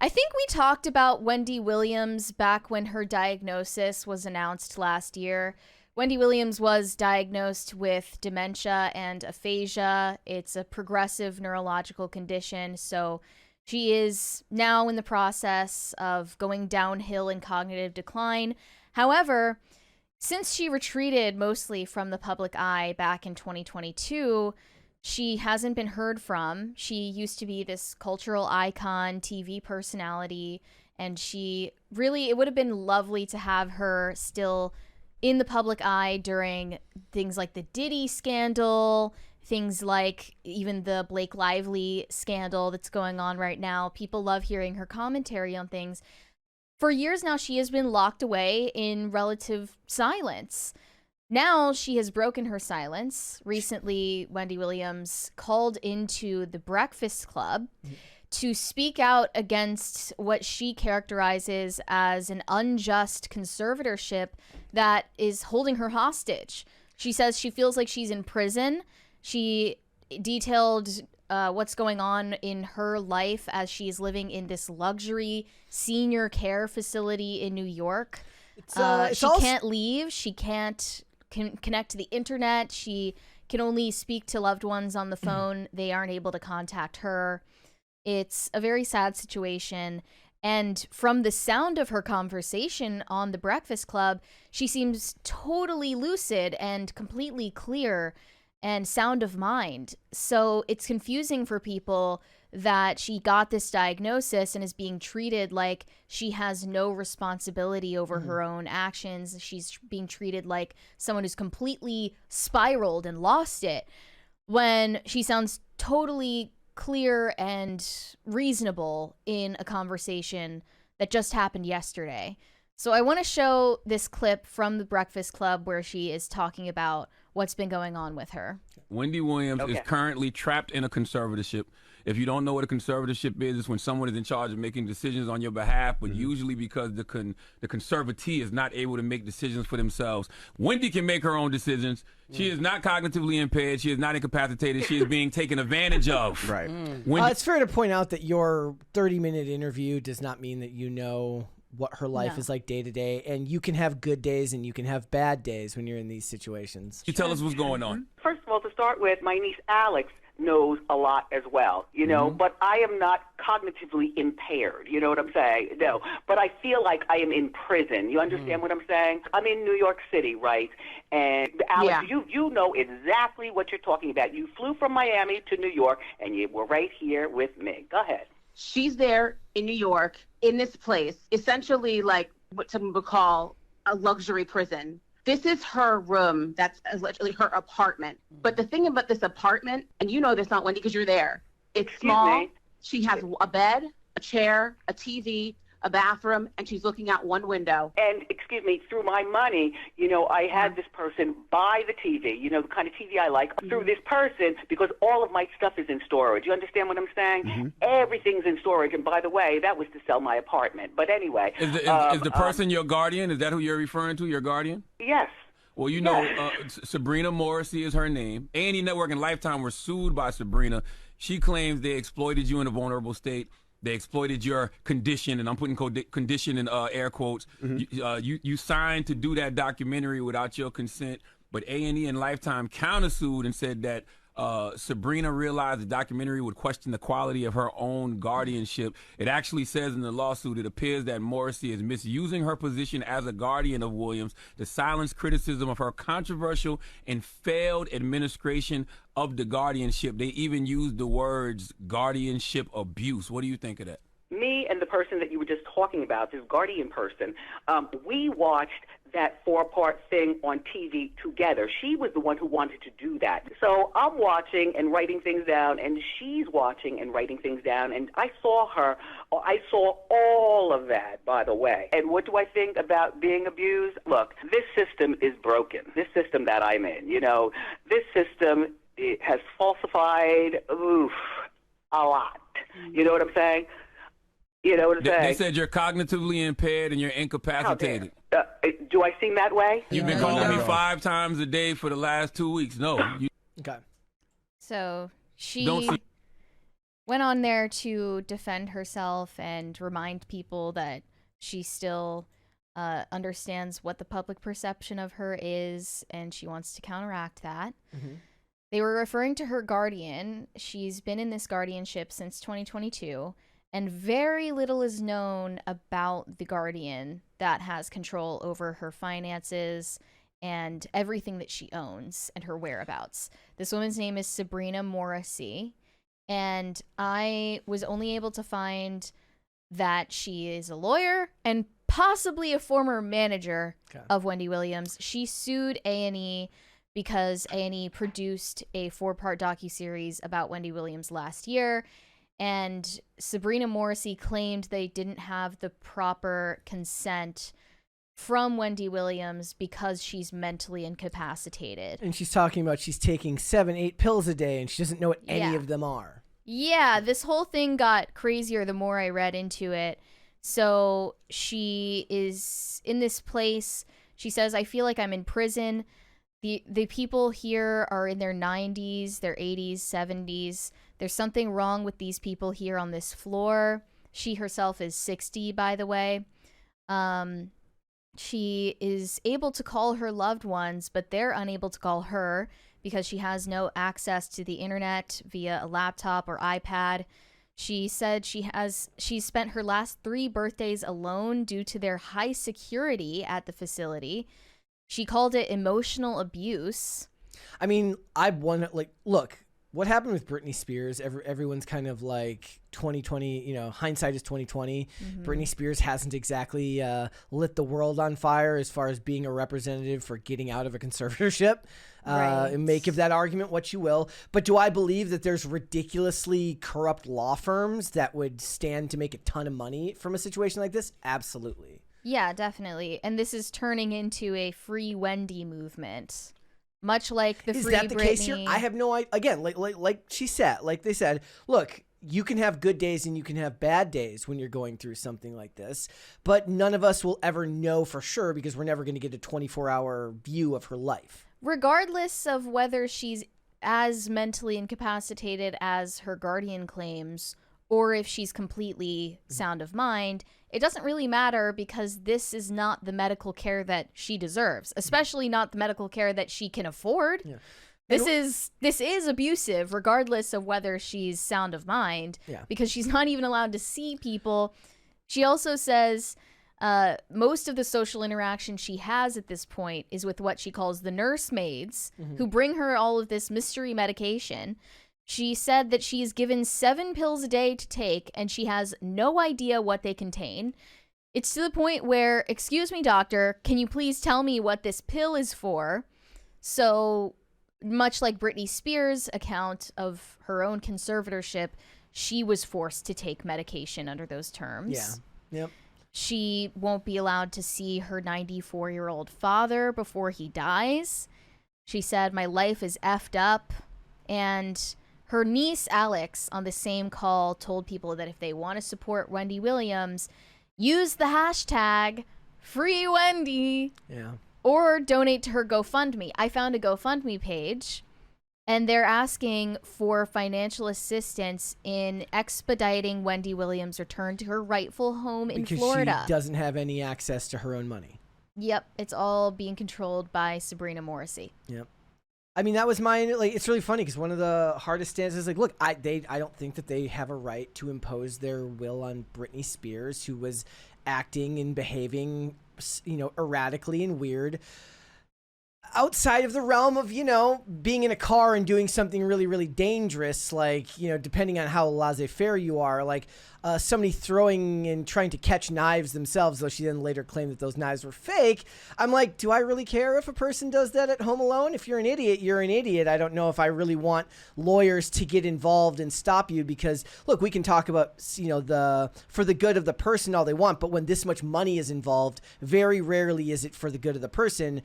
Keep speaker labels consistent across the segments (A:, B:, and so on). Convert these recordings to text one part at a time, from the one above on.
A: I think we talked about Wendy Williams back when her diagnosis was announced last year. Wendy Williams was diagnosed with dementia and aphasia. It's a progressive neurological condition, so she is now in the process of going downhill in cognitive decline. However, since she retreated mostly from the public eye back in 2022, she hasn't been heard from. She used to be this cultural icon, TV personality, and it would have been lovely to have her still in the public eye during things like the Diddy scandal, things like even the Blake Lively scandal that's going on right now. People love hearing her commentary on things. For years now, she has been locked away in relative silence. Now she has broken her silence. Recently, Wendy Williams called into the Breakfast Club to speak out against what she characterizes as an unjust conservatorship that is holding her hostage. She says she feels like she's in prison. She detailed what's going on in her life as she's living in this luxury senior care facility in New York. She can't leave. She can't connect to the internet. She can only speak to loved ones on the phone. They aren't able to contact her. It's a very sad situation. And from the sound of her conversation on the Breakfast Club, she seems totally lucid and completely clear and sound of mind. So it's confusing for people that she got this diagnosis and is being treated like she has no responsibility over her own actions. She's being treated like someone who's completely spiraled and lost it, when she sounds totally clear and reasonable in a conversation that just happened yesterday. So I want to show this clip from the Breakfast Club where she is talking about what's been going on with her.
B: Wendy Williams is currently trapped in a conservatorship. If you don't know what a conservatorship is, it's when someone is in charge of making decisions on your behalf, but usually because the conservatee is not able to make decisions for themselves. Wendy can make her own decisions. She is not cognitively impaired. She is not incapacitated. She is being taken advantage of.
C: Right.
D: It's fair to point out that your 30-minute interview does not mean that you know what her life is like day to day, and you can have good days and you can have bad days when you're in these situations.
B: You tell us what's going on.
E: First of all, to start with, my niece Alex knows a lot as well, you know, but I am not cognitively impaired, you know what I'm saying? No, but I feel like I am in prison. You understand what I'm saying? I'm in New York City, right? And Alex, you know exactly what you're talking about. You flew from Miami to New York, and you were right here with me. Go ahead.
F: She's there in New York, in this place, essentially like what some would call a luxury prison. This is her room. That's literally her apartment. But the thing about this apartment, and you know this, not Wendy, because you're there, it's small. She has a bed, a chair, a TV, a bathroom, and she's looking out one window.
E: And, excuse me, through my money, you know, I had this person buy the TV, you know, the kind of TV I like, through this person, because all of my stuff is in storage. You understand what I'm saying? Everything's in storage. And by the way, that was to sell my apartment. But anyway.
B: Is the person your guardian? Is that who you're referring to, your guardian?
E: Yes.
B: Well, you know, Sabrina Morrissey is her name. A&E Network and Lifetime were sued by Sabrina. She claims they exploited you in a vulnerable state. They exploited your condition, and I'm putting condition in air quotes. You signed to do that documentary without your consent, but A&E and Lifetime countersued and said that Sabrina realized the documentary would question the quality of her own guardianship. It actually says in the lawsuit, it appears that Morrissey is misusing her position as a guardian of Williams to silence criticism of her controversial and failed administration of the guardianship. They even used the words guardianship abuse. What do you think of that?
E: Me and the person that you were just talking about, this guardian person, we watched that 4-part thing on TV together. She was the one who wanted to do that. So I'm watching and writing things down, and she's watching and writing things down, and I saw all of that, by the way. And what do I think about being abused? Look, this system is broken. This system that I'm in, you know, this system has falsified, a lot. You know what I'm saying? You know what I'm saying?
B: They said you're cognitively impaired and you're incapacitated.
E: Do I seem that way?
B: You've been calling me 5 times a day for the last 2 weeks. No.
D: Okay.
A: So she went on there to defend herself and remind people that she still understands what the public perception of her is, and she wants to counteract that.
D: Mm-hmm.
A: They were referring to her guardian. She's been in this guardianship since 2022, and very little is known about the guardian that has control over her finances and everything that she owns and her whereabouts. This woman's name is Sabrina Morrissey, and I was only able to find that she is a lawyer and possibly a former manager of Wendy Williams. She sued A&E because A&E produced a 4-part docuseries about Wendy Williams last year, and Sabrina Morrissey claimed they didn't have the proper consent from Wendy Williams because she's mentally incapacitated.
D: And she's talking about she's taking 7-8 pills a day and she doesn't know what any of them are.
A: Yeah, this whole thing got crazier the more I read into it. So she is in this place. She says, I feel like I'm in prison. The people here are in their 90s, their 80s, 70s. There's something wrong with these people here on this floor. She herself is 60, by the way. She is able to call her loved ones, but they're unable to call her because she has no access to the internet via a laptop or iPad. She said she's spent her last 3 birthdays alone due to their high security at the facility. She called it emotional abuse.
D: I mean, I want to, look, what happened with Britney Spears, everyone's kind of like 2020, hindsight is 2020. Mm-hmm. Britney Spears hasn't exactly lit the world on fire as far as being a representative for getting out of a conservatorship. Right. And make of that argument what you will. But do I believe that there's ridiculously corrupt law firms that would stand to make a ton of money from a situation like this? Absolutely.
A: Yeah, definitely. And this is turning into a free Wendy movement. Much like the free Britney. Is that the case here?
D: I have no idea. Again, like she said, like they said, look, you can have good days and you can have bad days when you're going through something like this, but none of us will ever know for sure because we're never going to get a 24-hour view of her life.
A: Regardless of whether she's as mentally incapacitated as her guardian claims, or if she's completely sound of mind, it doesn't really matter because this is not the medical care that she deserves, especially not the medical care that she can afford. Yeah. This is abusive regardless of whether she's sound of mind, because she's not even allowed to see people. She also says most of the social interaction she has at this point is with what she calls the nursemaids, who bring her all of this mystery medication. She said that she's given 7 pills a day to take, and she has no idea what they contain. It's to the point where, excuse me, doctor, can you please tell me what this pill is for? So, much like Britney Spears' account of her own conservatorship, she was forced to take medication under those terms.
D: Yeah. Yep.
A: She won't be allowed to see her 94-year-old father before he dies. She said, my life is effed up, and her niece, Alex, on the same call told people that if they want to support Wendy Williams, use the hashtag #FreeWendy.
D: Yeah.
A: Or donate to her GoFundMe. I found a GoFundMe page, and they're asking for financial assistance in expediting Wendy Williams' return to her rightful home in Florida.
D: Because she doesn't have any access to her own money.
A: Yep. It's all being controlled by Sabrina Morrissey.
D: Yep. I mean, that was it's really funny because one of the hardest stances is look, I don't think that they have a right to impose their will on Britney Spears, who was acting and behaving, erratically and weird outside of the realm of, being in a car and doing something really, really dangerous, like, depending on how laissez-faire you are, like somebody throwing and trying to catch knives themselves, though she then later claimed that those knives were fake. I'm like, do I really care if a person does that at home alone? If you're an idiot, you're an idiot. I don't know if I really want lawyers to get involved and stop you because, look, we can talk about, for the good of the person all they want, but when this much money is involved, very rarely is it for the good of the person.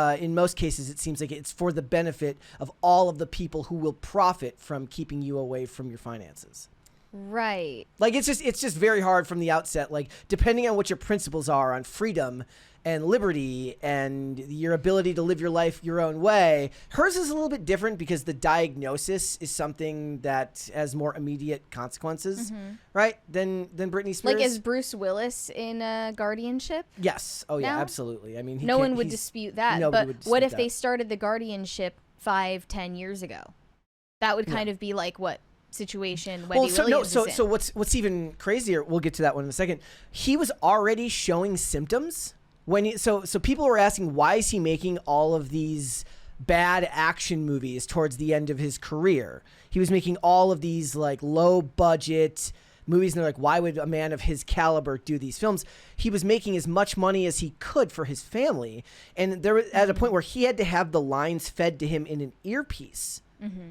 D: In most cases, it seems like it's for the benefit of all of the people who will profit from keeping you away from your finances.
A: Right.
D: Like it's just very hard from the outset. Like depending on what your principles are on freedom and liberty and your ability to live your life your own way. Hers is a little bit different because the diagnosis is something that has more immediate consequences, right? Than Britney Spears.
A: Like, is Bruce Willis in guardianship?
D: Yes. Oh yeah,
A: now?
D: absolutely. I mean,
A: No one would dispute that.
D: nobody
A: But
D: would
A: what
D: dispute
A: if
D: that.
A: they started the guardianship 5-10 years ago? That would kind of be like what situation Wendy Williams is in.
D: So what's even crazier? We'll get to that one in a second. He was already showing symptoms when so people were asking, why is he making all of these bad action movies towards the end of his career? He was making all of these like low budget movies, and they're like, why would a man of his caliber do these films? He was making as much money as he could for his family, and there was at a point where he had to have the lines fed to him in an earpiece.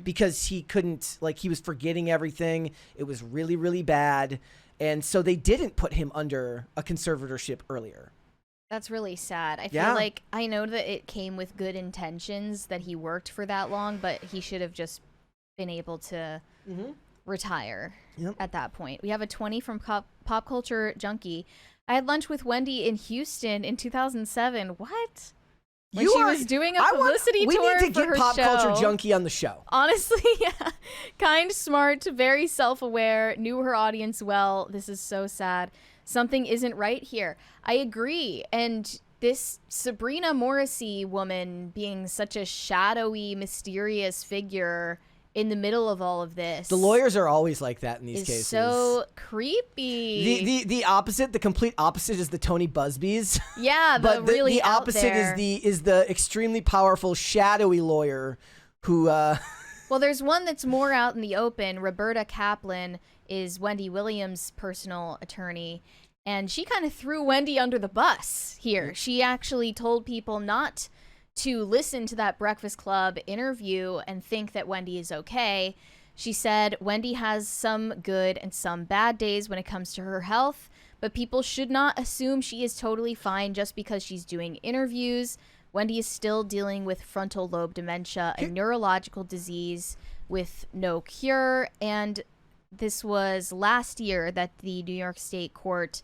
D: Because he couldn't, like, he was forgetting everything. It was really, really bad. And so they didn't put him under a conservatorship earlier.
A: That's really sad. I feel like, I know that it came with good intentions that he worked for that long, but he should have just been able to retire at that point. We have a 20 from Pop Culture Junkie. I had lunch with Wendy in Houston in 2007. What? When she was doing a publicity
D: we
A: tour
D: need to
A: for
D: get
A: her
D: Pop
A: show.
D: Culture Junkie on the show.
A: Honestly, yeah. Kind, smart, very self-aware, knew her audience well. This is so sad. Something isn't right here. I agree. And this Sabrina Morrissey woman being such a shadowy, mysterious figure in the middle of all of this.
D: The lawyers are always like that in these
A: is
D: cases.
A: so creepy.
D: The opposite, the complete opposite is the Tony Busbys.
A: Yeah,
D: but
A: really
D: the
A: out
D: opposite
A: there.
D: is the extremely powerful shadowy lawyer who
A: Well, there's one that's more out in the open. Roberta Kaplan is Wendy Williams' personal attorney, and she kind of threw Wendy under the bus here. She actually told people not to listen to that Breakfast Club interview and think that Wendy is okay. She said Wendy has some good and some bad days when it comes to her health, but people should not assume she is totally fine just because she's doing interviews. Wendy is still dealing with frontal lobe dementia, a neurological disease with no cure. And this was last year that the New York State Court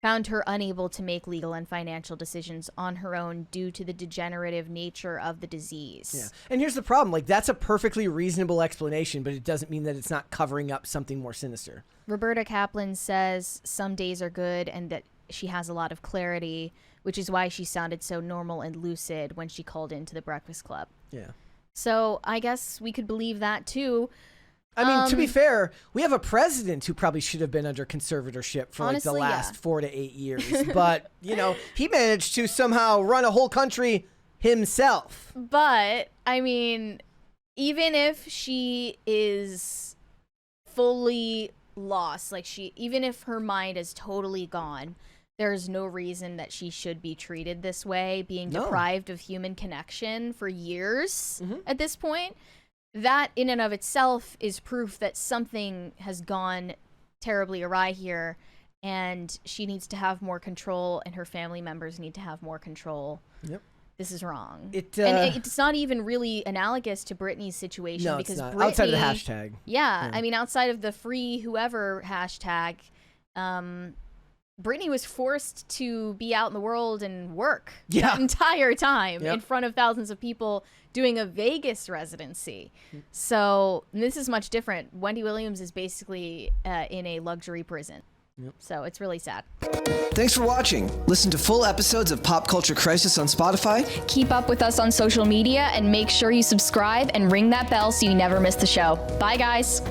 A: found her unable to make legal and financial decisions on her own due to the degenerative nature of the disease.
D: Yeah. And here's the problem. Like, that's a perfectly reasonable explanation, but it doesn't mean that it's not covering up something more sinister.
A: Roberta Kaplan says some days are good and that she has a lot of clarity, which is why she sounded so normal and lucid when she called into the Breakfast Club.
D: Yeah.
A: So I guess we could believe that too.
D: I mean, to be fair, we have a president who probably should have been under conservatorship for
A: Honestly,
D: like the last
A: yeah.
D: 4 to 8 years. But, you know, he managed to somehow run a whole country himself.
A: But, I mean, even if she is fully lost, like even if her mind is totally gone, there's no reason that she should be treated this way, being deprived of human connection for years at this point. That in and of itself is proof that something has gone terribly awry here, and she needs to have more control, and her family members need to have more control.
D: Yep.
A: This is wrong.
D: And
A: it's not even really analogous to Britney's situation.
D: No,
A: because
D: it's not.
A: Britney,
D: Outside of the hashtag.
A: Yeah, I mean, outside of the free whoever hashtag, Britney was forced to be out in the world and work that entire time in front of thousands of people doing a Vegas residency. So this is much different. Wendy Williams is basically in a luxury prison. So it's really sad.
C: Thanks for watching. Listen to full episodes of Pop Culture Crisis on Spotify.
A: Keep up with us on social media and make sure you subscribe and ring that bell so you never miss the show. Bye, guys.